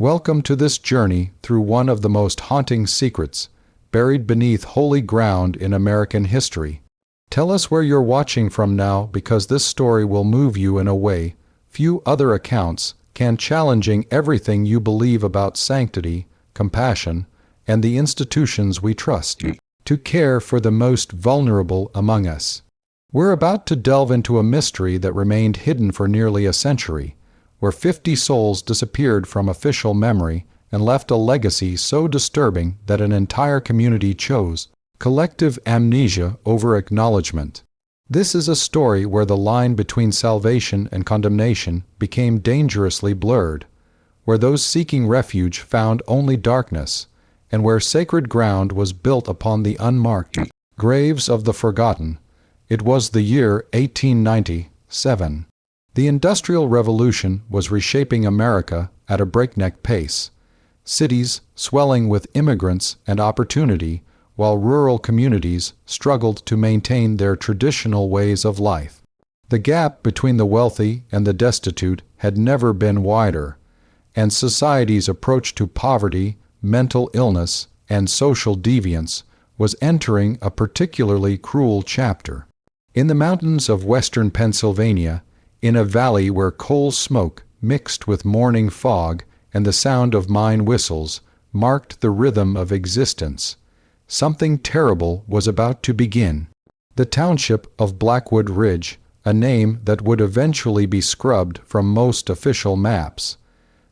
Welcome to this journey through one of the most haunting secrets, buried beneath holy ground in American history. Tell us where you're watching from now, because this story will move you in a way few other accounts can, challenging everything you believe about sanctity, compassion, and the institutions we trust to care for the most vulnerable among us. We're about to delve into a mystery that remained hidden for nearly a century, where 50 souls disappeared from official memory and left a legacy so disturbing that an entire community chose collective amnesia over acknowledgement. This is a story where the line between salvation and condemnation became dangerously blurred, where those seeking refuge found only darkness, and where sacred ground was built upon the unmarked graves of the forgotten. It was the year 1897. The Industrial Revolution was reshaping America at a breakneck pace, cities swelling with immigrants and opportunity, while rural communities struggled to maintain their traditional ways of life. The gap between the wealthy and the destitute had never been wider, and society's approach to poverty, mental illness, and social deviance was entering a particularly cruel chapter. In the mountains of western Pennsylvania, in a valley where coal smoke mixed with morning fog and the sound of mine whistles marked the rhythm of existence, something terrible was about to begin. The township of Blackwood Ridge, a name that would eventually be scrubbed from most official maps,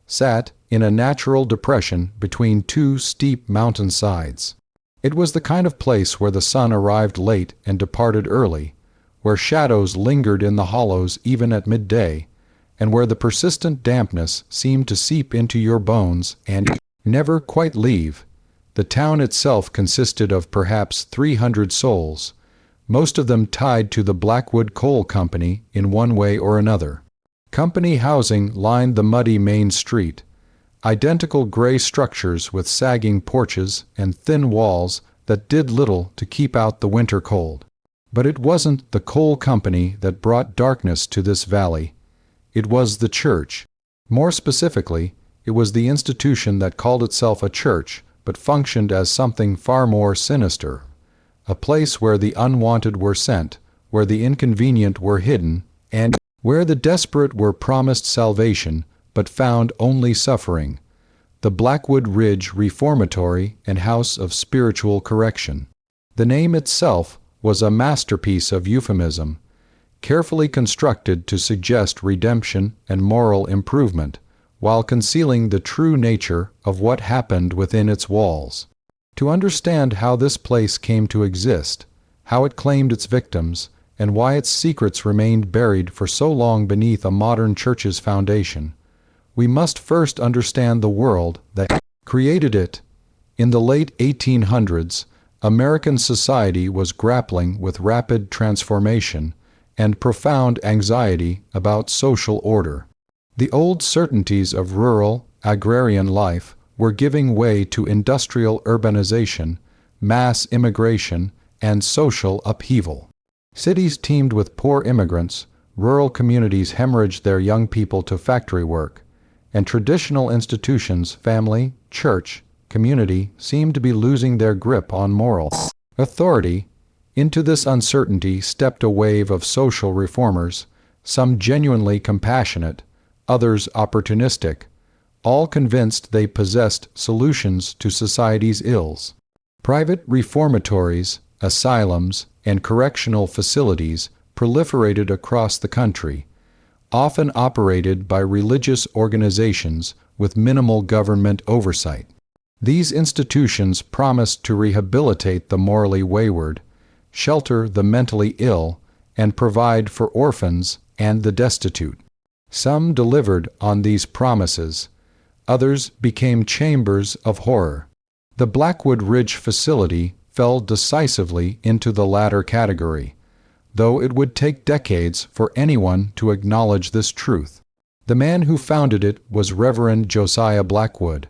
sat in a natural depression between two steep mountainsides. It was the kind of place where the sun arrived late and departed early, where shadows lingered in the hollows even at midday, and where the persistent dampness seemed to seep into your bones and never quite leave. The town itself consisted of perhaps 300 souls, most of them tied to the Blackwood Coal Company in one way or another. Company housing lined the muddy main street, identical gray structures with sagging porches and thin walls that did little to keep out the winter cold. But it wasn't the coal company that brought darkness to this valley. It was the church. More specifically, it was the institution that called itself a church but functioned as something far more sinister, a place where the unwanted were sent, where the inconvenient were hidden, and where the desperate were promised salvation but found only suffering. The Blackwood Ridge Reformatory and House of Spiritual Correction. The name itself was a masterpiece of euphemism, carefully constructed to suggest redemption and moral improvement, while concealing the true nature of what happened within its walls. To understand how this place came to exist, how it claimed its victims, and why its secrets remained buried for so long beneath a modern church's foundation, we must first understand the world that created it. In the late 1800s, American society was grappling with rapid transformation and profound anxiety about social order. The old certainties of rural, agrarian life were giving way to industrial urbanization, mass immigration, and social upheaval. Cities teemed with poor immigrants, rural communities hemorrhaged their young people to factory work, and traditional institutions, family, church, community, seemed to be losing their grip on moral authority. Into this uncertainty stepped a wave of social reformers, some genuinely compassionate, others opportunistic, all convinced they possessed solutions to society's ills. Private reformatories, asylums, and correctional facilities proliferated across the country, often operated by religious organizations with minimal government oversight. These institutions promised to rehabilitate the morally wayward, shelter the mentally ill, and provide for orphans and the destitute. Some delivered on these promises. Others became chambers of horror. The Blackwood Ridge facility fell decisively into the latter category, though it would take decades for anyone to acknowledge this truth. The man who founded it was Reverend Josiah Blackwood,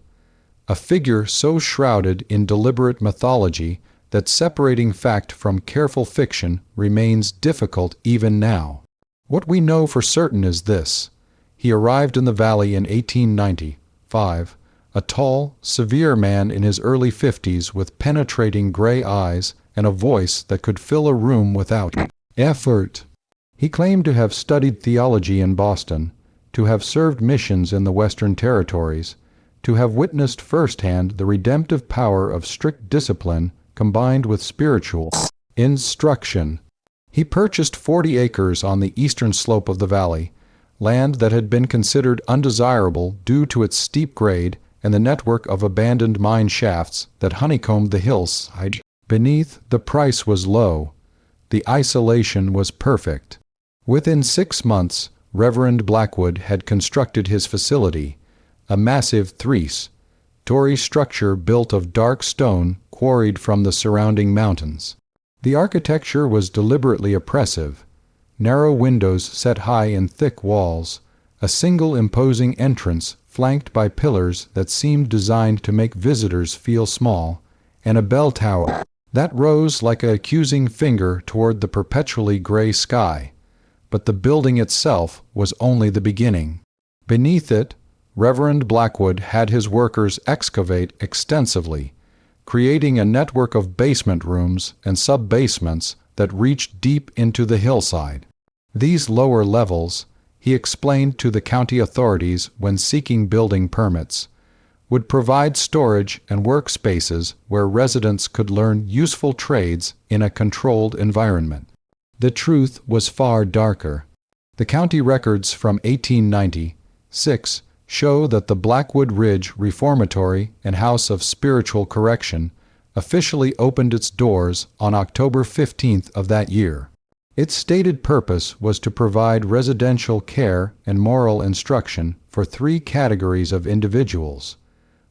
a figure so shrouded in deliberate mythology that separating fact from careful fiction remains difficult even now. What we know for certain is this: he arrived in the valley in 1895, a tall, severe man in his early 50s with penetrating gray eyes and a voice that could fill a room without effort. He claimed to have studied theology in Boston, to have served missions in the Western Territories, to have witnessed firsthand the redemptive power of strict discipline combined with spiritual instruction. He purchased 40 acres on the eastern slope of the valley, land that had been considered undesirable due to its steep grade and the network of abandoned mine shafts that honeycombed the hillside beneath. The price was low. The isolation was perfect. Within 6 months, Reverend Blackwood had constructed his facility, a massive three-story structure built of dark stone quarried from the surrounding mountains. The architecture was deliberately oppressive. Narrow windows set high in thick walls, a single imposing entrance flanked by pillars that seemed designed to make visitors feel small, and a bell tower that rose like an accusing finger toward the perpetually gray sky. But the building itself was only the beginning. Beneath it, Reverend Blackwood had his workers excavate extensively, creating a network of basement rooms and sub-basements that reached deep into the hillside. These lower levels, he explained to the county authorities when seeking building permits, would provide storage and workspaces where residents could learn useful trades in a controlled environment. The truth was far darker. The county records from 1896 show that the Blackwood Ridge Reformatory and House of Spiritual Correction officially opened its doors on October 15th of that year. Its stated purpose was to provide residential care and moral instruction for 3 categories of individuals: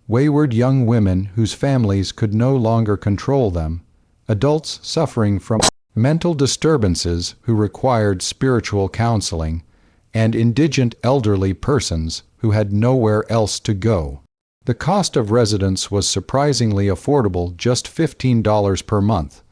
wayward young women whose families could no longer control them, adults suffering from mental disturbances who required spiritual counseling, and indigent elderly persons who had nowhere else to go. The cost of residence was surprisingly affordable, just $15 per month,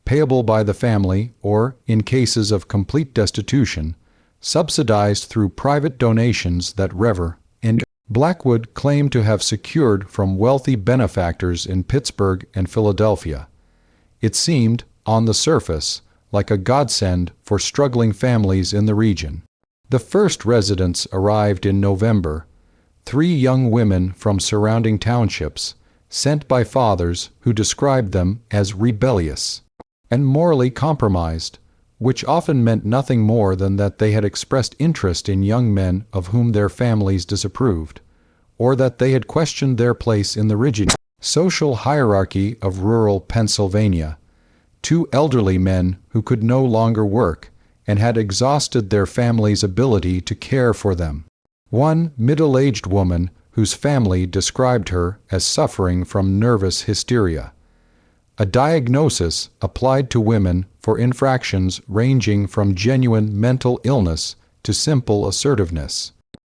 payable by the family or, in cases of complete destitution, subsidized through private donations that Reverend Blackwood claimed to have secured from wealthy benefactors in Pittsburgh and Philadelphia. It seemed, on the surface, like a godsend for struggling families in the region. The first residents arrived in November, 3 young women from surrounding townships, sent by fathers who described them as rebellious and morally compromised, which often meant nothing more than that they had expressed interest in young men of whom their families disapproved, or that they had questioned their place in the rigid social hierarchy of rural Pennsylvania. 2 elderly men who could no longer work and had exhausted their family's ability to care for them. 1 middle-aged woman whose family described her as suffering from nervous hysteria. A diagnosis applied to women for infractions ranging from genuine mental illness to simple assertiveness.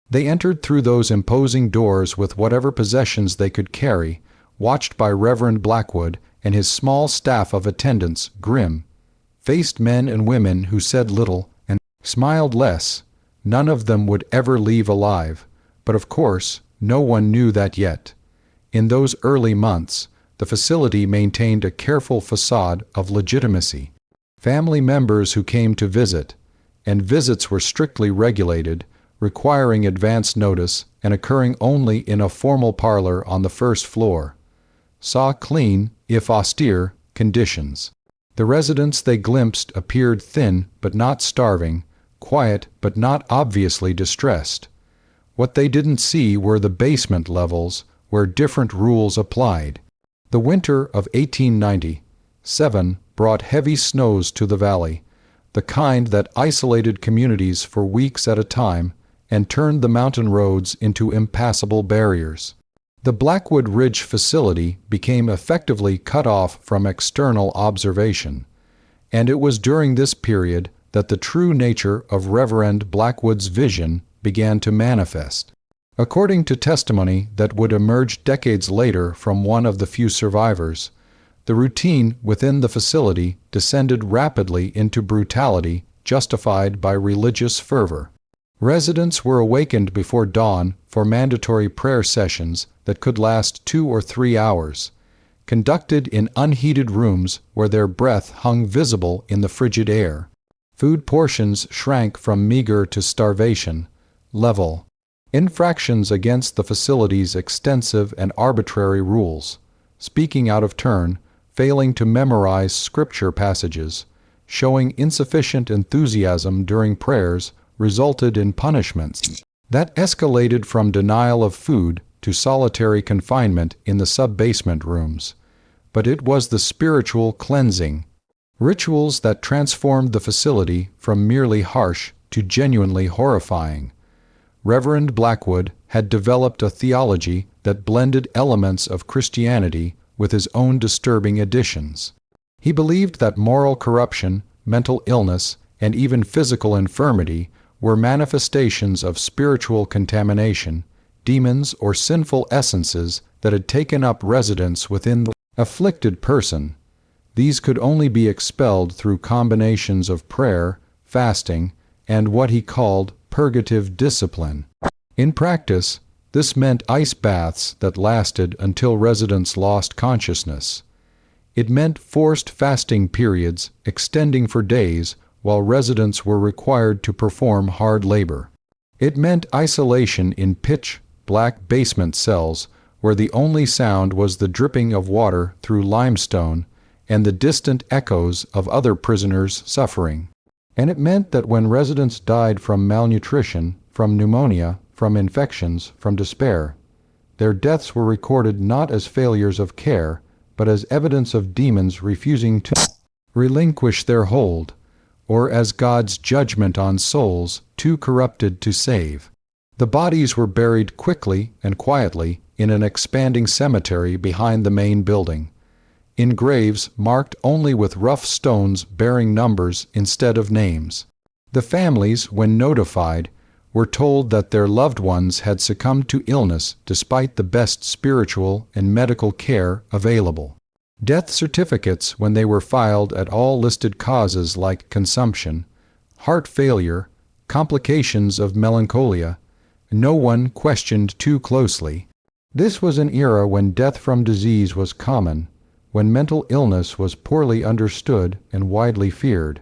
They entered through those imposing doors with whatever possessions they could carry, watched by Reverend Blackwood and his small staff of attendants, grim-faced men and women who said little and smiled less. None of them would ever leave alive, but of course, no one knew that yet. In those early months, the facility maintained a careful facade of legitimacy. Family members who came to visit, and visits were strictly regulated, requiring advance notice and occurring only in a formal parlor on the first floor, saw clean, if austere, conditions. The residents they glimpsed appeared thin but not starving, quiet but not obviously distressed. What they didn't see were the basement levels where different rules applied. The winter of 1897 brought heavy snows to the valley, the kind that isolated communities for weeks at a time and turned the mountain roads into impassable barriers. The Blackwood Ridge facility became effectively cut off from external observation, and it was during this period that the true nature of Reverend Blackwood's vision began to manifest. According to testimony that would emerge decades later from one of the few survivors, the routine within the facility descended rapidly into brutality justified by religious fervor. Residents were awakened before dawn for mandatory prayer sessions that could last 2 or 3 hours, conducted in unheated rooms where their breath hung visible in the frigid air. Food portions shrank from meager to starvation level. Infractions against the facility's extensive and arbitrary rules, speaking out of turn, failing to memorize scripture passages, showing insufficient enthusiasm during prayers, resulted in punishments that escalated from denial of food to solitary confinement in the sub-basement rooms. But it was the spiritual cleansing, rituals that transformed the facility from merely harsh to genuinely horrifying. Reverend Blackwood had developed a theology that blended elements of Christianity with his own disturbing additions. He believed that moral corruption, mental illness, and even physical infirmity were manifestations of spiritual contamination, demons or sinful essences that had taken up residence within the afflicted person. These could only be expelled through combinations of prayer, fasting, and what he called purgative discipline. In practice, this meant ice baths that lasted until residents lost consciousness. It meant forced fasting periods extending for days while residents were required to perform hard labor. It meant isolation in pitch-black basement cells where the only sound was the dripping of water through limestone and the distant echoes of other prisoners' suffering. And it meant that when residents died from malnutrition, from pneumonia, from infections, from despair, their deaths were recorded not as failures of care, but as evidence of demons refusing to relinquish their hold, or as God's judgment on souls too corrupted to save. The bodies were buried quickly and quietly in an expanding cemetery behind the main building, in graves marked only with rough stones bearing numbers instead of names. The families, when notified, were told that their loved ones had succumbed to illness despite the best spiritual and medical care available. Death certificates, when they were filed at all listed causes like consumption, heart failure, complications of melancholia, no one questioned too closely. This was an era when death from disease was common, when mental illness was poorly understood and widely feared,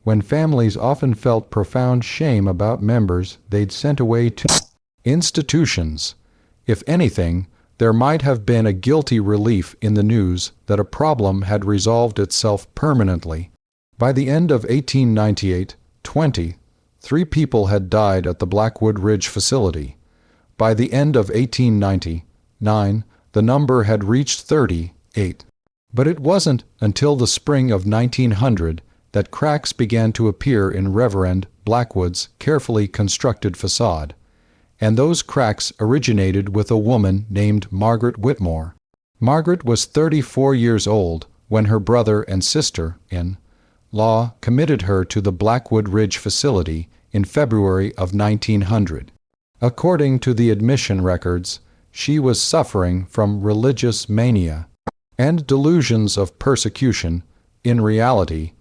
when families often felt profound shame about members they'd sent away to institutions. If anything, there might have been a guilty relief in the news that a problem had resolved itself permanently. By the end of 1898, 23 people had died at the Blackwood Ridge facility. By the end of 1899, the number had reached 38. But it wasn't until the spring of 1900 that cracks began to appear in Reverend Blackwood's carefully constructed facade, and those cracks originated with a woman named Margaret Whitmore. Margaret was 34 years old when her brother and sister-in-law committed her to the Blackwood Ridge facility in February of 1900. According to the admission records, she was suffering from religious mania and delusions of persecution. In reality,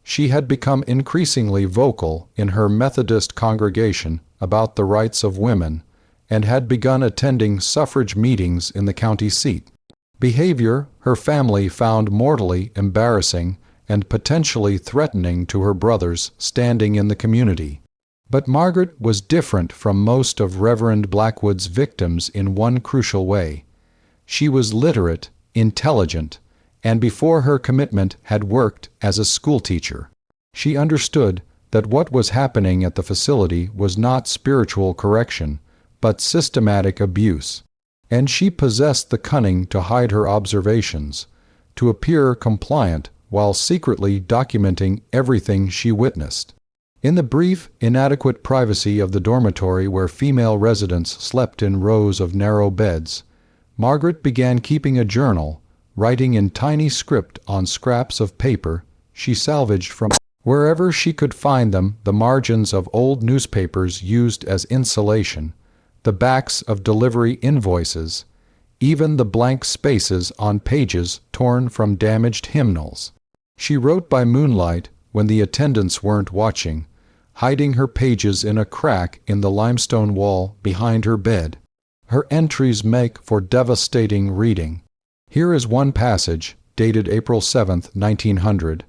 she had become increasingly vocal in her Methodist congregation about the rights of women and had begun attending suffrage meetings in the county seat. Behavior her family found mortally embarrassing and potentially threatening to her brother's standing in the community. But Margaret was different from most of Reverend Blackwood's victims in one crucial way. She was literate, intelligent, and before her commitment had worked as a schoolteacher. She understood that what was happening at the facility was not spiritual correction, but systematic abuse. And she possessed the cunning to hide her observations, to appear compliant while secretly documenting everything she witnessed. In the brief, inadequate privacy of the dormitory where female residents slept in rows of narrow beds, Margaret began keeping a journal, writing in tiny script on scraps of paper she salvaged from wherever she could find them, the margins of old newspapers used as insulation, the backs of delivery invoices, even the blank spaces on pages torn from damaged hymnals. She wrote by moonlight when the attendants weren't watching, hiding her pages in a crack in the limestone wall behind her bed. Her entries make for devastating reading. Here is one passage, dated April 7, 1900.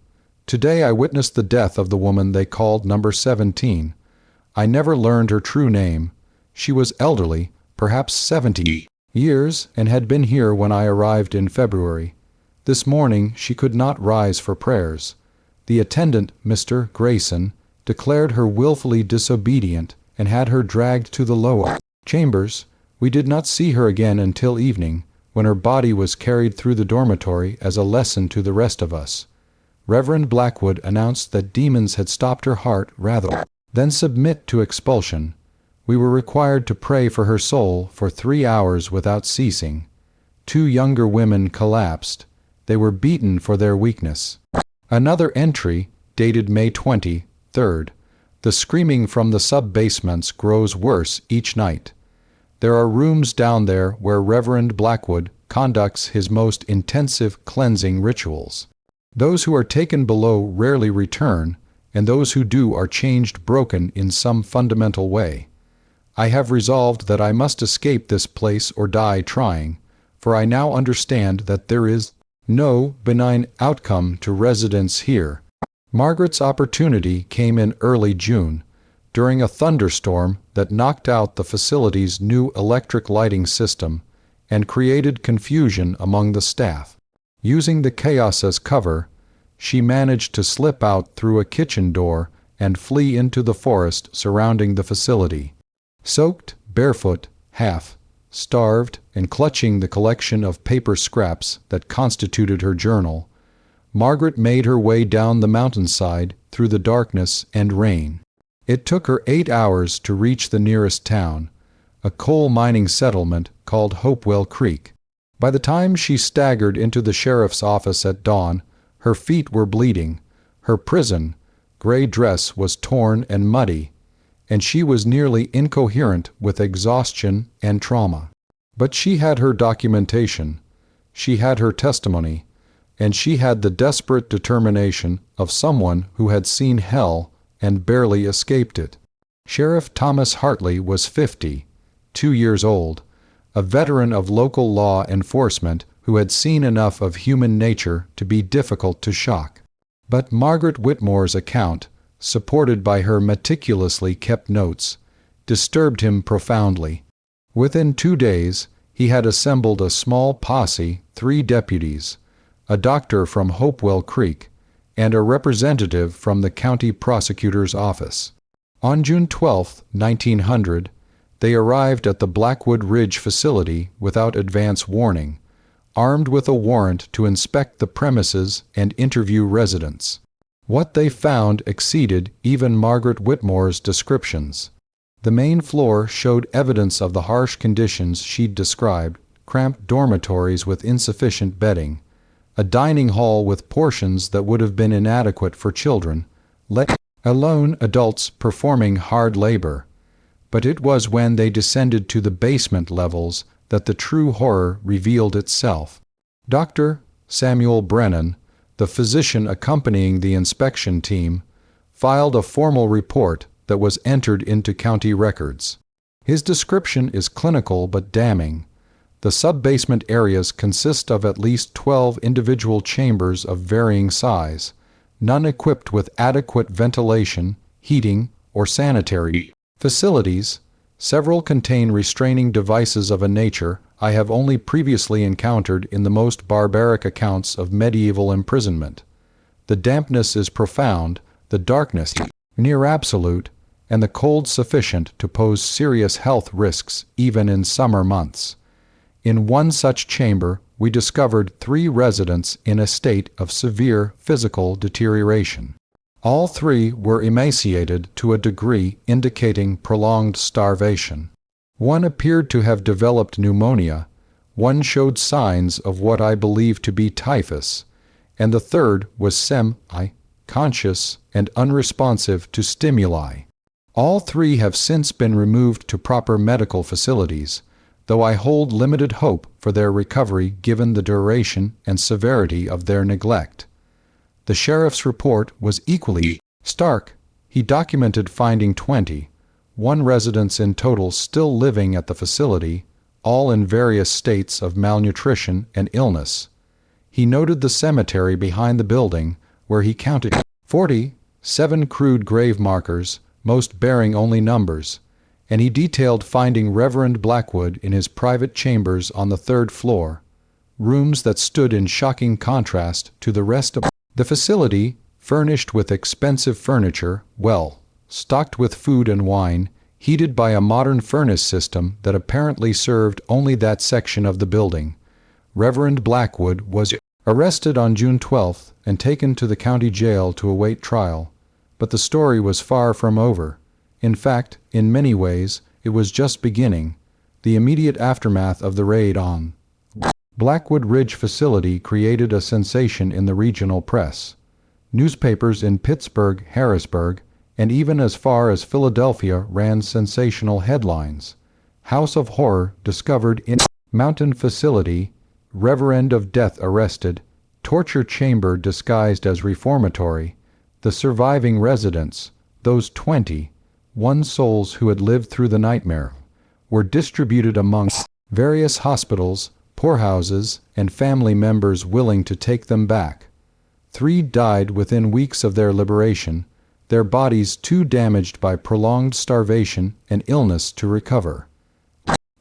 Today I witnessed the death of the woman they called number 17. I never learned her true name. She was elderly, perhaps 70 years, and had been here when I arrived in February. This morning she could not rise for prayers. The attendant, Mr. Grayson, declared her willfully disobedient and had her dragged to the lower chambers. We did not see her again until evening, when her body was carried through the dormitory as a lesson to the rest of us. Reverend Blackwood announced that demons had stopped her heart rather than submit to expulsion. We were required to pray for her soul for 3 hours without ceasing. 2 younger women collapsed. They were beaten for their weakness. Another entry, dated May 23rd. The screaming from the sub-basements grows worse each night. There are rooms down there where Reverend Blackwood conducts his most intensive cleansing rituals. Those who are taken below rarely return, and those who do are changed broken in some fundamental way. I have resolved that I must escape this place or die trying, for I now understand that there is no benign outcome to residence here. Margaret's opportunity came in early June, during a thunderstorm that knocked out the facility's new electric lighting system and created confusion among the staff. Using the chaos as cover, she managed to slip out through a kitchen door and flee into the forest surrounding the facility. Soaked, barefoot, half-starved, and clutching the collection of paper scraps that constituted her journal, Margaret made her way down the mountainside through the darkness and rain. It took her 8 hours to reach the nearest town, a coal mining settlement called Hopewell Creek. By the time she staggered into the sheriff's office at dawn, her feet were bleeding, her prison gray dress was torn and muddy, and she was nearly incoherent with exhaustion and trauma. But she had her documentation, she had her testimony, and she had the desperate determination of someone who had seen hell and barely escaped it. Sheriff Thomas Hartley was 52 years old, a veteran of local law enforcement who had seen enough of human nature to be difficult to shock. But Margaret Whitmore's account, supported by her meticulously kept notes, disturbed him profoundly. Within 2 days, he had assembled a small posse, 3 deputies, a doctor from Hopewell Creek, and a representative from the county prosecutor's office. On June 12, 1900, they arrived at the Blackwood Ridge facility without advance warning, armed with a warrant to inspect the premises and interview residents. What they found exceeded even Margaret Whitmore's descriptions. The main floor showed evidence of the harsh conditions she'd described: cramped dormitories with insufficient bedding, a dining hall with portions that would have been inadequate for children, let alone adults performing hard labor. But it was when they descended to the basement levels that the true horror revealed itself. Dr. Samuel Brennan, the physician accompanying the inspection team, filed a formal report that was entered into county records. His description is clinical but damning. The sub-basement areas consist of at least 12 individual chambers of varying size, none equipped with adequate ventilation, heating, or sanitary facilities. Several contain restraining devices of a nature I have only previously encountered in the most barbaric accounts of medieval imprisonment. The dampness is profound, the darkness near absolute, and the cold sufficient to pose serious health risks even in summer months. In one such chamber, we discovered 3 residents in a state of severe physical deterioration. All 3 were emaciated to a degree indicating prolonged starvation. One appeared to have developed pneumonia, one showed signs of what I believe to be typhus, and the third was semi-conscious and unresponsive to stimuli. All 3 have since been removed to proper medical facilities, though I hold limited hope for their recovery given the duration and severity of their neglect. The sheriff's report was equally stark. He documented finding 21 residents in total still living at the facility, all in various states of malnutrition and illness. He noted the cemetery behind the building, where he counted 47 crude grave markers, most bearing only numbers, and he detailed finding Reverend Blackwood in his private chambers on the 3rd floor, rooms that stood in shocking contrast to the rest of the facility, furnished with expensive furniture, well stocked with food and wine, heated by a modern furnace system that apparently served only that section of the building. Reverend Blackwood was arrested on June 12th and taken to the county jail to await trial. But the story was far from over. In fact, in many ways, it was just beginning. The immediate aftermath of the raid on Blackwood Ridge facility created a sensation in the regional press. Newspapers in Pittsburgh, Harrisburg, and even as far as Philadelphia ran sensational headlines. House of Horror discovered in mountain facility, Reverend of Death arrested, torture chamber disguised as reformatory. The surviving residents, those 21 souls who had lived through the nightmare, were distributed among various hospitals, poorhouses, and family members willing to take them back. 3 died within weeks of their liberation, their bodies too damaged by prolonged starvation and illness to recover.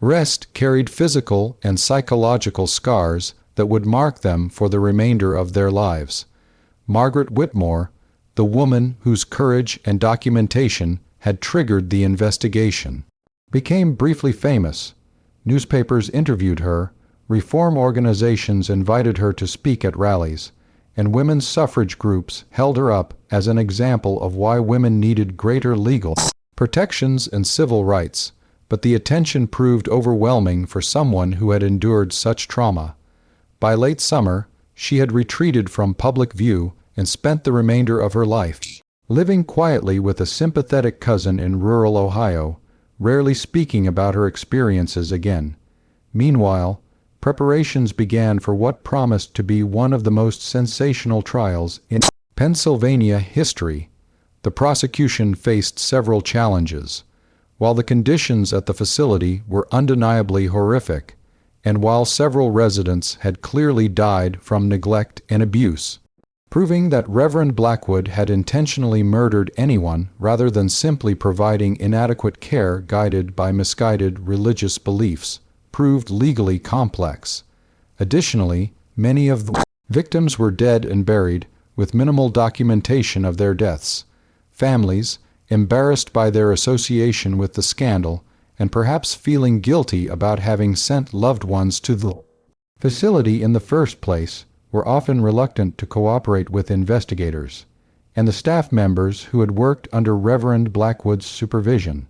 Rest carried physical and psychological scars that would mark them for the remainder of their lives. Margaret Whitmore, the woman whose courage and documentation had triggered the investigation, became briefly famous. Newspapers interviewed her, reform organizations invited her to speak at rallies, and women's suffrage groups held her up as an example of why women needed greater legal protections and civil rights. But the attention proved overwhelming for someone who had endured such trauma. By late summer, she had retreated from public view and spent the remainder of her life living quietly with a sympathetic cousin in rural Ohio, rarely speaking about her experiences again. Meanwhile, preparations began for what promised to be one of the most sensational trials in Pennsylvania history. The prosecution faced several challenges. While the conditions at the facility were undeniably horrific, and while several residents had clearly died from neglect and abuse, proving that Reverend Blackwood had intentionally murdered anyone rather than simply providing inadequate care guided by misguided religious beliefs, proved legally complex. Additionally, many of the victims were dead and buried, with minimal documentation of their deaths. Families, embarrassed by their association with the scandal, and perhaps feeling guilty about having sent loved ones to the facility in the first place, were often reluctant to cooperate with investigators, and the staff members who had worked under Reverend Blackwood's supervision.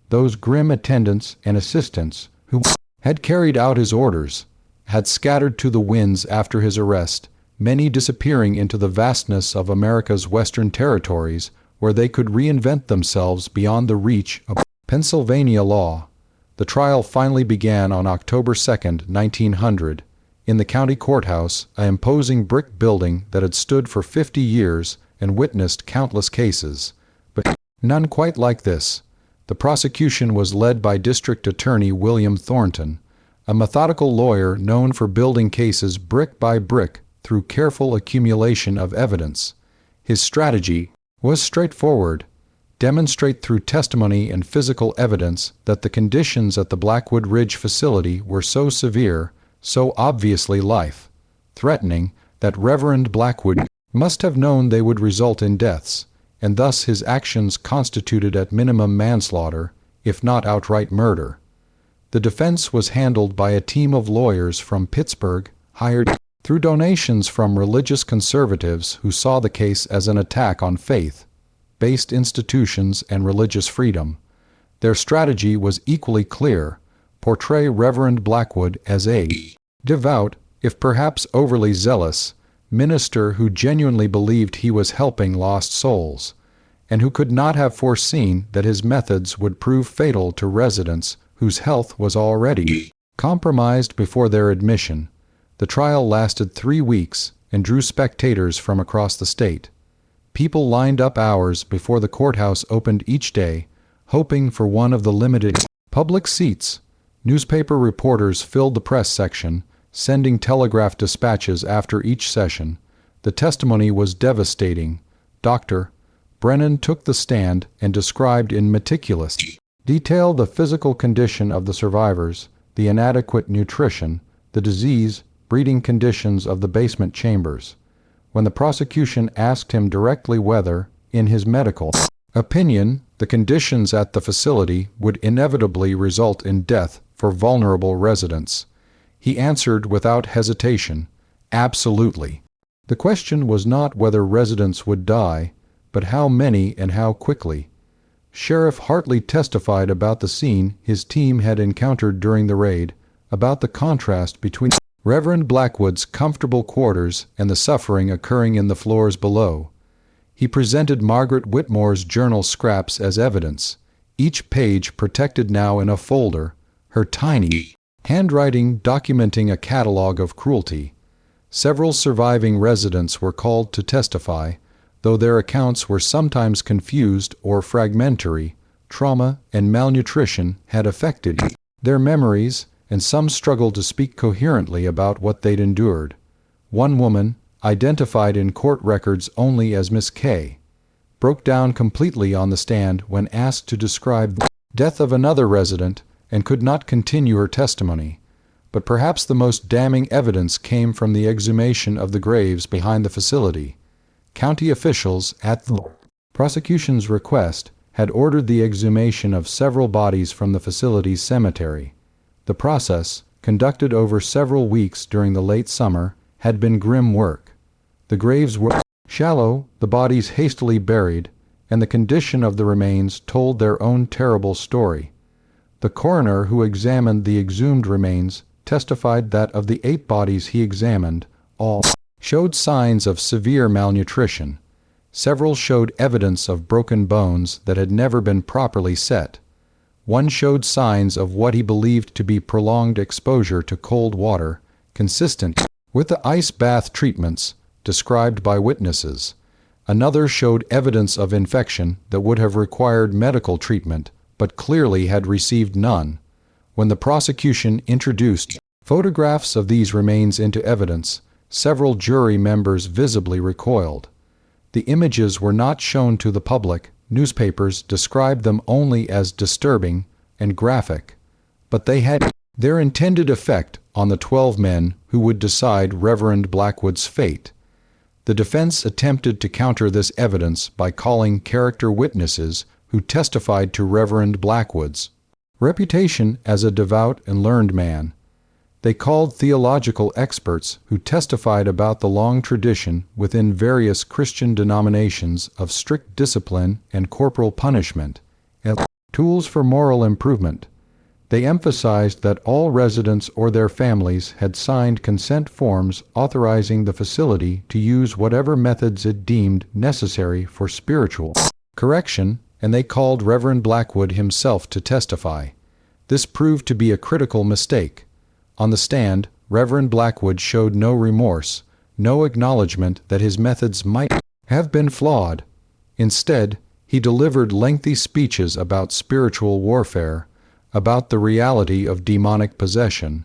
Those grim attendants and assistants who had carried out his orders had scattered to the winds after his arrest, many disappearing into the vastness of America's western territories, where they could reinvent themselves beyond the reach of Pennsylvania law. The trial finally began on October 2, 1900, in the county courthouse, an imposing brick building that had stood for 50 years and witnessed countless cases, but none quite like this. The prosecution was led by District Attorney William Thornton, a methodical lawyer known for building cases brick by brick through careful accumulation of evidence. His strategy was straightforward: demonstrate through testimony and physical evidence that the conditions at the Blackwood Ridge facility were so severe, so obviously life-threatening, that Reverend Blackwood must have known they would result in deaths, and thus his actions constituted at minimum manslaughter, if not outright murder. The defense was handled by a team of lawyers from Pittsburgh, hired through donations from religious conservatives who saw the case as an attack on faith-based institutions and religious freedom. Their strategy was equally clear: portray Reverend Blackwood as a devout, if perhaps overly zealous, minister who genuinely believed he was helping lost souls, and who could not have foreseen that his methods would prove fatal to residents whose health was already compromised before their admission. The trial lasted 3 weeks and drew spectators from across the state. People lined up hours before the courthouse opened each day, hoping for one of the limited public seats. Newspaper reporters filled the press section, sending telegraph dispatches after each session. The testimony was devastating. Dr. Brennan took the stand and described in meticulous detail the physical condition of the survivors, the inadequate nutrition, the disease-breeding conditions of the basement chambers. When the prosecution asked him directly whether, in his medical opinion, the conditions at the facility would inevitably result in death for vulnerable residents, he answered without hesitation, "Absolutely." The question was not whether residents would die, but how many and how quickly. Sheriff Hartley testified about the scene his team had encountered during the raid, about the contrast between Reverend Blackwood's comfortable quarters and the suffering occurring in the floors below. He presented Margaret Whitmore's journal scraps as evidence, each page protected now in a folder, her tiny handwriting documenting a catalog of cruelty. Several surviving residents were called to testify, though their accounts were sometimes confused or fragmentary. Trauma and malnutrition had affected their memories, and some struggled to speak coherently about what they'd endured. One woman, identified in court records only as Miss K, broke down completely on the stand when asked to describe the death of another resident and could not continue her testimony. But perhaps the most damning evidence came from the exhumation of the graves behind the facility. County officials, at the prosecution's request, had ordered the exhumation of several bodies from the facility's cemetery. The process, conducted over several weeks during the late summer, had been grim work. The graves were shallow, the bodies hastily buried, and the condition of the remains told their own terrible story. The coroner who examined the exhumed remains testified that of the 8 bodies he examined, all showed signs of severe malnutrition. Several showed evidence of broken bones that had never been properly set. One showed signs of what he believed to be prolonged exposure to cold water, consistent with the ice bath treatments described by witnesses. Another showed evidence of infection that would have required medical treatment, but clearly had received none. When the prosecution introduced photographs of these remains into evidence, several jury members visibly recoiled. The images were not shown to the public. Newspapers described them only as disturbing and graphic, but they had their intended effect on the 12 men who would decide Reverend Blackwood's fate. The defense attempted to counter this evidence by calling character witnesses who testified to Reverend Blackwood's reputation as a devout and learned man. They called theological experts who testified about the long tradition within various Christian denominations of strict discipline and corporal punishment as tools for moral improvement. They emphasized that all residents or their families had signed consent forms authorizing the facility to use whatever methods it deemed necessary for spiritual correction, and they called Reverend Blackwood himself to testify. This proved to be a critical mistake. On the stand, Reverend Blackwood showed no remorse, no acknowledgement that his methods might have been flawed. Instead, he delivered lengthy speeches about spiritual warfare, about the reality of demonic possession,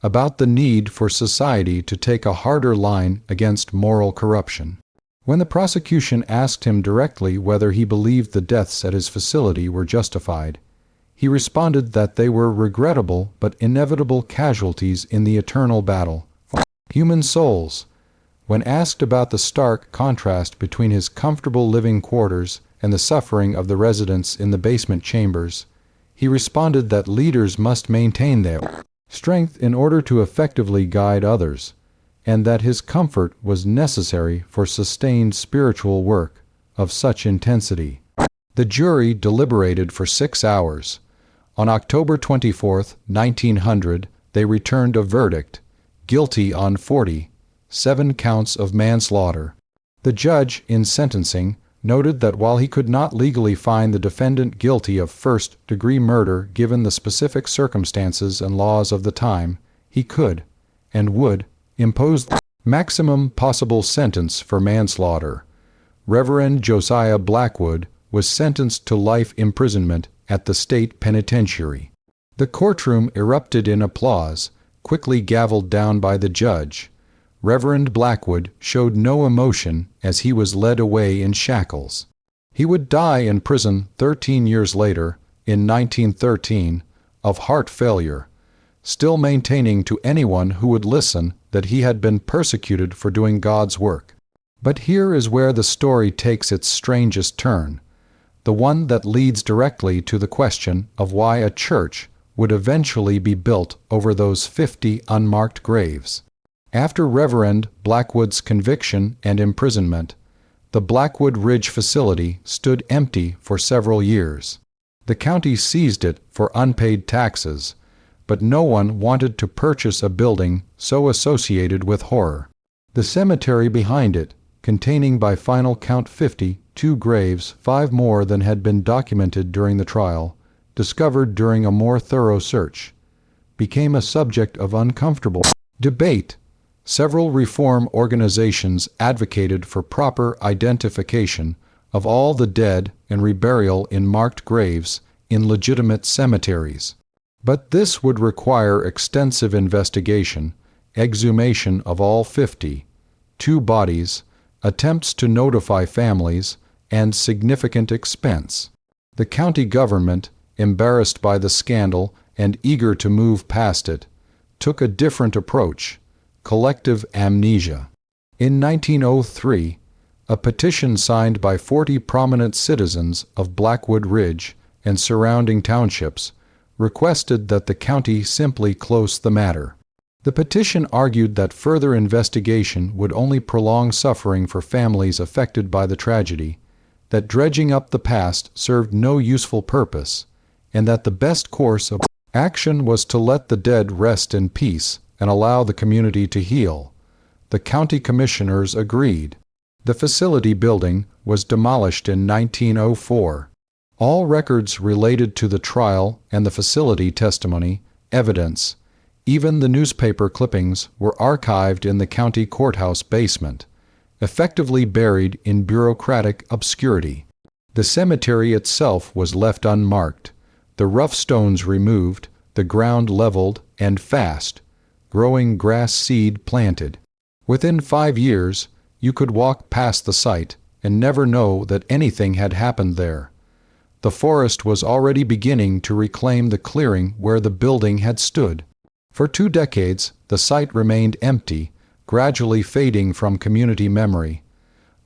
about the need for society to take a harder line against moral corruption. When the prosecution asked him directly whether he believed the deaths at his facility were justified, he responded that they were regrettable but inevitable casualties in the eternal battle for human souls. When asked about the stark contrast between his comfortable living quarters and the suffering of the residents in the basement chambers, he responded that leaders must maintain their strength in order to effectively guide others, and that his comfort was necessary for sustained spiritual work of such intensity. The jury deliberated for 6 hours. On October 24, 1900, they returned a verdict, guilty on 47 counts of manslaughter. The judge, in sentencing, noted that while he could not legally find the defendant guilty of first-degree murder given the specific circumstances and laws of the time, he could, and would, impose the maximum possible sentence for manslaughter. Reverend Josiah Blackwood was sentenced to life imprisonment at the state penitentiary. The courtroom erupted in applause, quickly gavelled down by the judge. Reverend Blackwood showed no emotion as he was led away in shackles. He would die in prison 13 years later, in 1913, of heart failure, still maintaining to anyone who would listen that he had been persecuted for doing God's work. But here is where the story takes its strangest turn, the one that leads directly to the question of why a church would eventually be built over those 50 unmarked graves. After Reverend Blackwood's conviction and imprisonment, the Blackwood Ridge facility stood empty for several years. The county seized it for unpaid taxes, but no one wanted to purchase a building so associated with horror. The cemetery behind it, containing by final count 52 graves, 5 more than had been documented during the trial, discovered during a more thorough search, became a subject of uncomfortable debate. Several reform organizations advocated for proper identification of all the dead and reburial in marked graves in legitimate cemeteries. But this would require extensive investigation, exhumation of all 52 bodies, attempts to notify families, and significant expense. The county government, embarrassed by the scandal and eager to move past it, took a different approach: collective amnesia. In 1903, a petition signed by 40 prominent citizens of Blackwood Ridge and surrounding townships requested that the county simply close the matter. The petition argued that further investigation would only prolong suffering for families affected by the tragedy, that dredging up the past served no useful purpose, and that the best course of action was to let the dead rest in peace and allow the community to heal. The county commissioners agreed. The facility building was demolished in 1904. All records related to the trial and the facility testimony, evidence, even the newspaper clippings were archived in the county courthouse basement, effectively buried in bureaucratic obscurity. The cemetery itself was left unmarked, the rough stones removed, the ground leveled, and fast-growing grass seed planted. Within 5 years, you could walk past the site and never know that anything had happened there. The forest was already beginning to reclaim the clearing where the building had stood. For 2 decades, the site remained empty, gradually fading from community memory.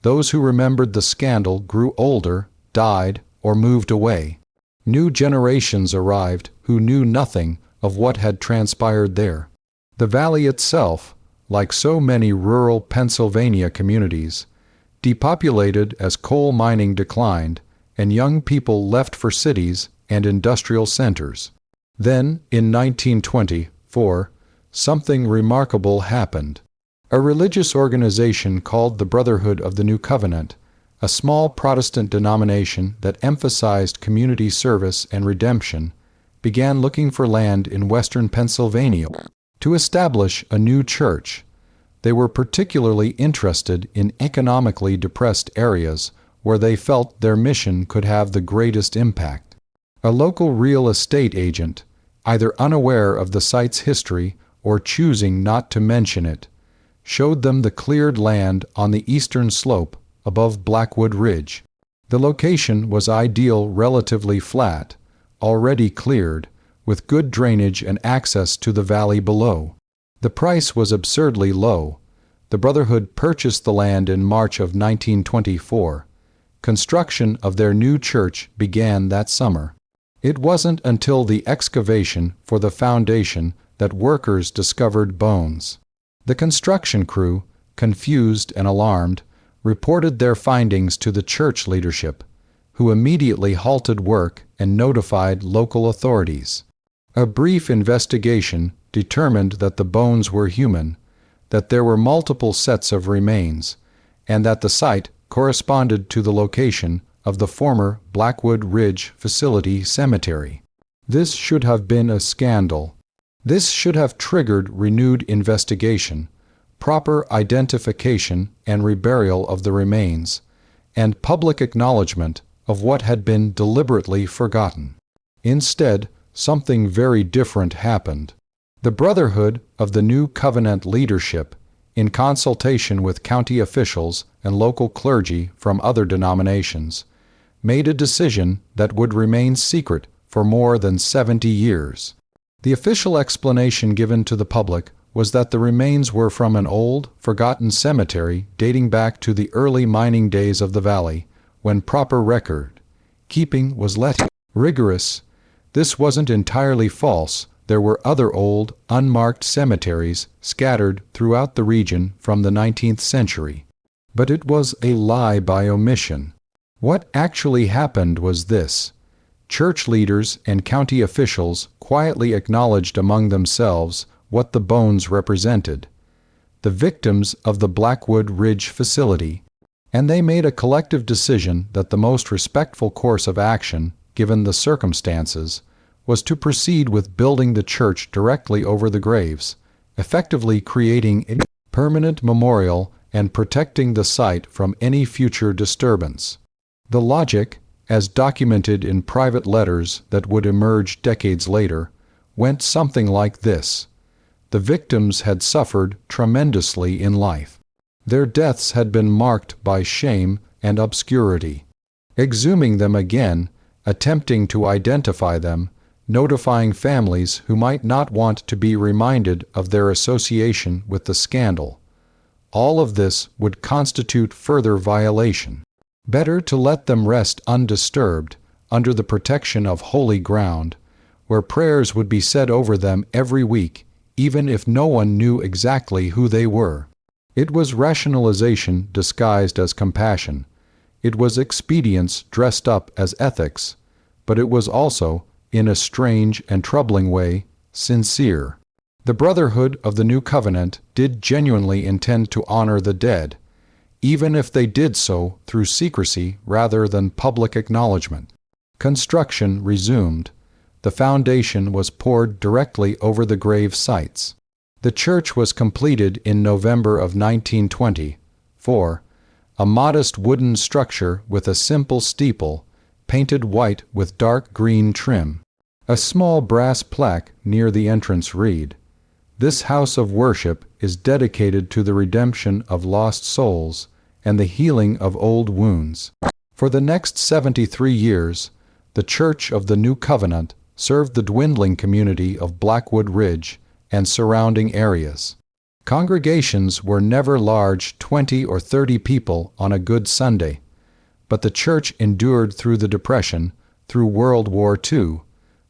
Those who remembered the scandal grew older, died, or moved away. New generations arrived who knew nothing of what had transpired there. The valley itself, like so many rural Pennsylvania communities, depopulated as coal mining declined and young people left for cities and industrial centers. Then, in 1924, something remarkable happened. A religious organization called the Brotherhood of the New Covenant, a small Protestant denomination that emphasized community service and redemption, began looking for land in western Pennsylvania to establish a new church. They were particularly interested in economically depressed areas where they felt their mission could have the greatest impact. A local real estate agent, either unaware of the site's history or choosing not to mention it, showed them the cleared land on the eastern slope above Blackwood Ridge. The location was ideal, relatively flat, already cleared, with good drainage and access to the valley below. The price was absurdly low. The Brotherhood purchased the land in March of 1924. Construction of their new church began that summer. It wasn't until the excavation for the foundation that workers discovered bones. The construction crew, confused and alarmed, reported their findings to the church leadership, who immediately halted work and notified local authorities. A brief investigation determined that the bones were human, that there were multiple sets of remains, and that the site corresponded to the location of the former Blackwood Ridge Facility Cemetery. This should have been a scandal. This should have triggered renewed investigation, proper identification and reburial of the remains, and public acknowledgement of what had been deliberately forgotten. Instead, something very different happened. The Brotherhood of the New Covenant leadership, in consultation with county officials and local clergy from other denominations, made a decision that would remain secret for more than 70 years. The official explanation given to the public was that the remains were from an old, forgotten cemetery dating back to the early mining days of the valley, when proper record-keeping was rigorous. This wasn't entirely false. There were other old, unmarked cemeteries scattered throughout the region from the 19th century. But it was a lie by omission. What actually happened was this. Church leaders and county officials quietly acknowledged among themselves what the bones represented: the victims of the Blackwood Ridge facility, and they made a collective decision that the most respectful course of action, given the circumstances, was to proceed with building the church directly over the graves, effectively creating a permanent memorial and protecting the site from any future disturbance. The logic, as documented in private letters that would emerge decades later, went something like this. The victims had suffered tremendously in life. Their deaths had been marked by shame and obscurity. Exhuming them again, attempting to identify them, notifying families who might not want to be reminded of their association with the scandal. All of this would constitute further violation. Better to let them rest undisturbed, under the protection of holy ground, where prayers would be said over them every week, even if no one knew exactly who they were. It was rationalization disguised as compassion. It was expedience dressed up as ethics, but it was also, in a strange and troubling way, sincere. The Brotherhood of the New Covenant did genuinely intend to honor the dead, even if they did so through secrecy rather than public acknowledgement. Construction resumed. The foundation was poured directly over the grave sites. The church was completed in November of 1924, a modest wooden structure with a simple steeple, painted white with dark green trim. A small brass plaque near the entrance read, "This house of worship is dedicated to the redemption of lost souls and the healing of old wounds." For the next 73 years, the Church of the New Covenant served the dwindling community of Blackwood Ridge and surrounding areas. Congregations were never large 20 or 30 people on a good Sunday, but the church endured through the Depression, through World War II,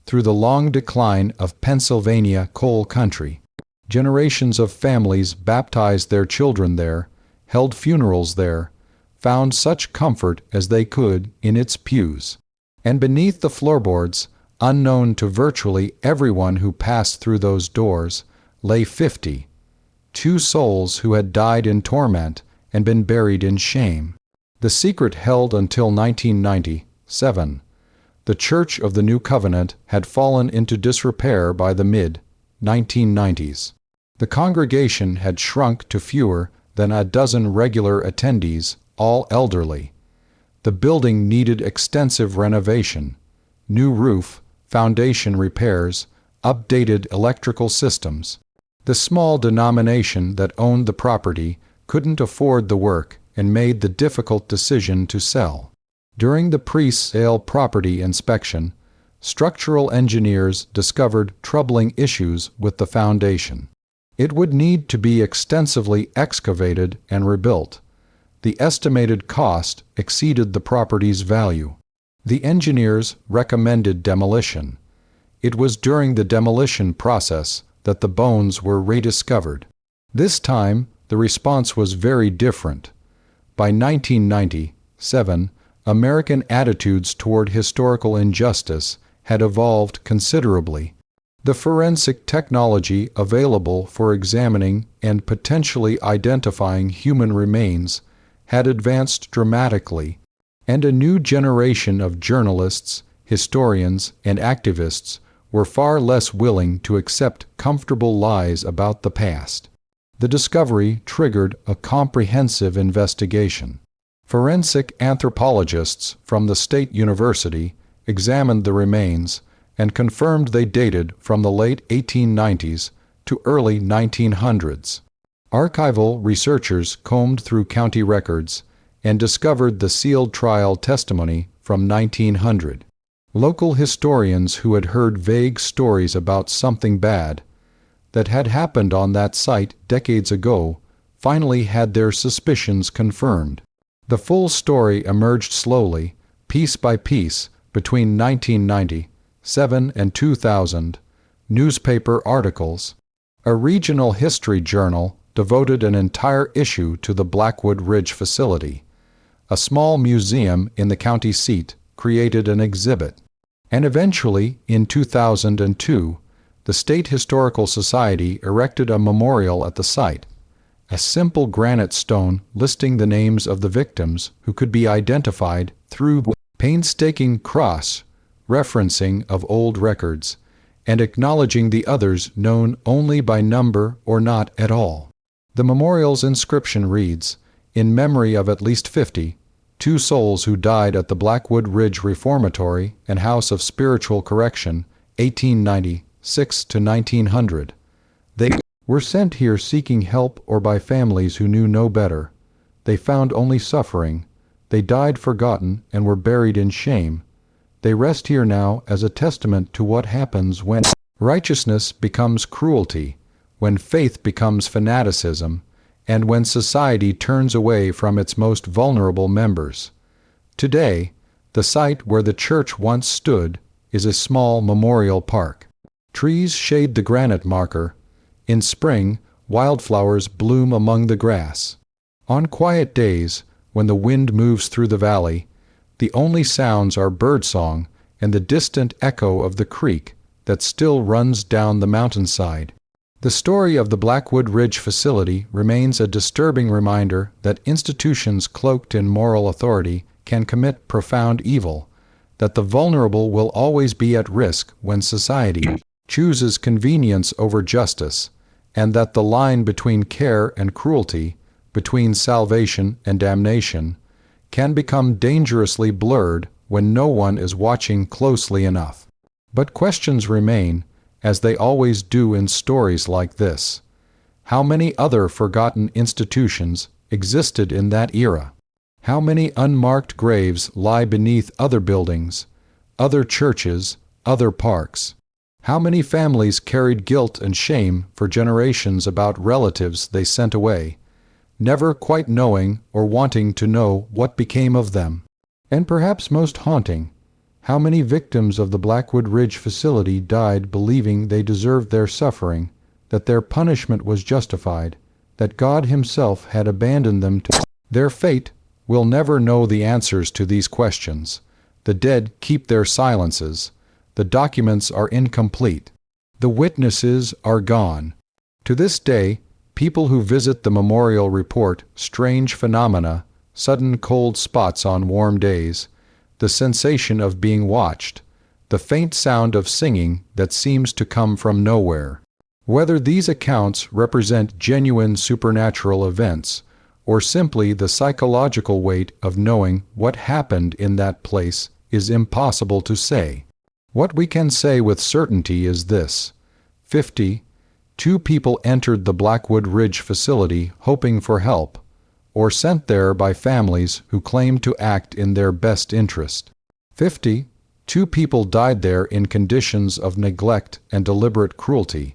through the long decline of Pennsylvania coal country. Generations of families baptized their children there, held funerals there, found such comfort as they could in its pews. And beneath the floorboards, unknown to virtually everyone who passed through those doors, lay 52 souls who had died in torment and been buried in shame. The secret held until 1997. The Church of the New Covenant had fallen into disrepair by the mid-1990s. The congregation had shrunk to fewer than a dozen regular attendees, all elderly. The building needed extensive renovation, new roof, foundation repairs, updated electrical systems. The small denomination that owned the property couldn't afford the work and made the difficult decision to sell. During the pre-sale property inspection, structural engineers discovered troubling issues with the foundation. It would need to be extensively excavated and rebuilt. The estimated cost exceeded the property's value. The engineers recommended demolition. It was during the demolition process that the bones were rediscovered. This time, the response was very different. By 1997, American attitudes toward historical injustice had evolved considerably. The forensic technology available for examining and potentially identifying human remains had advanced dramatically, and a new generation of journalists, historians, and activists were far less willing to accept comfortable lies about the past. The discovery triggered a comprehensive investigation. Forensic anthropologists from the State University examined the remains and confirmed they dated from the late 1890s to early 1900s. Archival researchers combed through county records and discovered the sealed trial testimony from 1900. Local historians who had heard vague stories about something bad that had happened on that site decades ago finally had their suspicions confirmed. The full story emerged slowly, piece by piece, between 1997 and 2000. Newspaper articles. A regional history journal devoted an entire issue to the Blackwood Ridge facility. A small museum in the county seat created an exhibit. And eventually, in 2002, the State Historical Society erected a memorial at the site, a simple granite stone listing the names of the victims who could be identified through painstaking cross-referencing of old records, and acknowledging the others known only by number or not at all. The memorial's inscription reads, "In memory of at least 52 souls who died at the Blackwood Ridge Reformatory and House of Spiritual Correction, 1896 to 1900. They were sent here seeking help or by families who knew no better. They found only suffering. They died forgotten and were buried in shame. They rest here now as a testament to what happens when righteousness becomes cruelty, when faith becomes fanaticism, and when society turns away from its most vulnerable members. Today, the site where the church once stood is a small memorial park. Trees shade the granite marker. In spring, wildflowers bloom among the grass. On quiet days, when the wind moves through the valley, the only sounds are birdsong and the distant echo of the creek that still runs down the mountainside. The story of the Blackwood Ridge facility remains a disturbing reminder that institutions cloaked in moral authority can commit profound evil, that the vulnerable will always be at risk when society chooses convenience over justice, and that the line between care and cruelty, between salvation and damnation, can become dangerously blurred when no one is watching closely enough. But questions remain, as they always do in stories like this. How many other forgotten institutions existed in that era? How many unmarked graves lie beneath other buildings, other churches, other parks? How many families carried guilt and shame for generations about relatives they sent away, never quite knowing or wanting to know what became of them? And perhaps most haunting, how many victims of the Blackwood Ridge facility died believing they deserved their suffering, that their punishment was justified, that God Himself had abandoned them to their fate? We'll never know the answers to these questions. The dead keep their silences. The documents are incomplete. The witnesses are gone. To this day, people who visit the memorial report strange phenomena, sudden cold spots on warm days, the sensation of being watched, the faint sound of singing that seems to come from nowhere. Whether these accounts represent genuine supernatural events, or simply the psychological weight of knowing what happened in that place, is impossible to say. What we can say with certainty is this: 52 people entered the Blackwood Ridge facility hoping for help, or sent there by families who claimed to act in their best interest. 52 people died there in conditions of neglect and deliberate cruelty,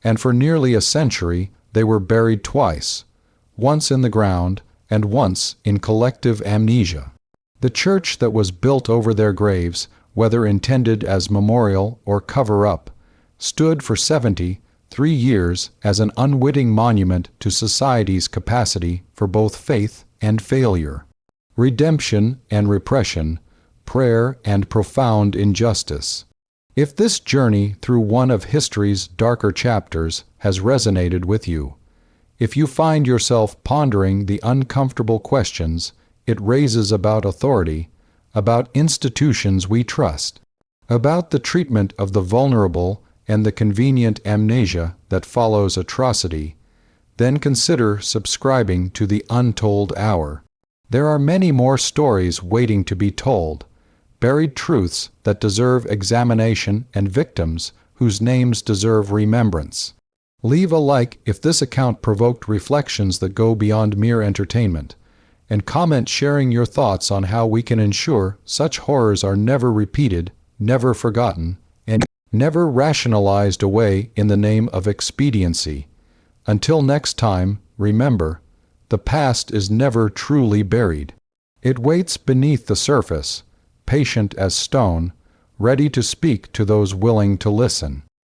and for nearly a century they were buried twice, once in the ground and once in collective amnesia. The church that was built over their graves, whether intended as memorial or cover-up, stood for 73 years as an unwitting monument to society's capacity for both faith and failure, redemption and repression, prayer and profound injustice. If this journey through one of history's darker chapters has resonated with you, if you find yourself pondering the uncomfortable questions it raises about authority, about institutions we trust, about the treatment of the vulnerable and the convenient amnesia that follows atrocity, then consider subscribing to the Untold Hour. There are many more stories waiting to be told, buried truths that deserve examination and victims whose names deserve remembrance. Leave a like if this account provoked reflections that go beyond mere entertainment, and comment sharing your thoughts on how we can ensure such horrors are never repeated, never forgotten, and never rationalized away in the name of expediency. Until next time, remember, the past is never truly buried. It waits beneath the surface, patient as stone, ready to speak to those willing to listen.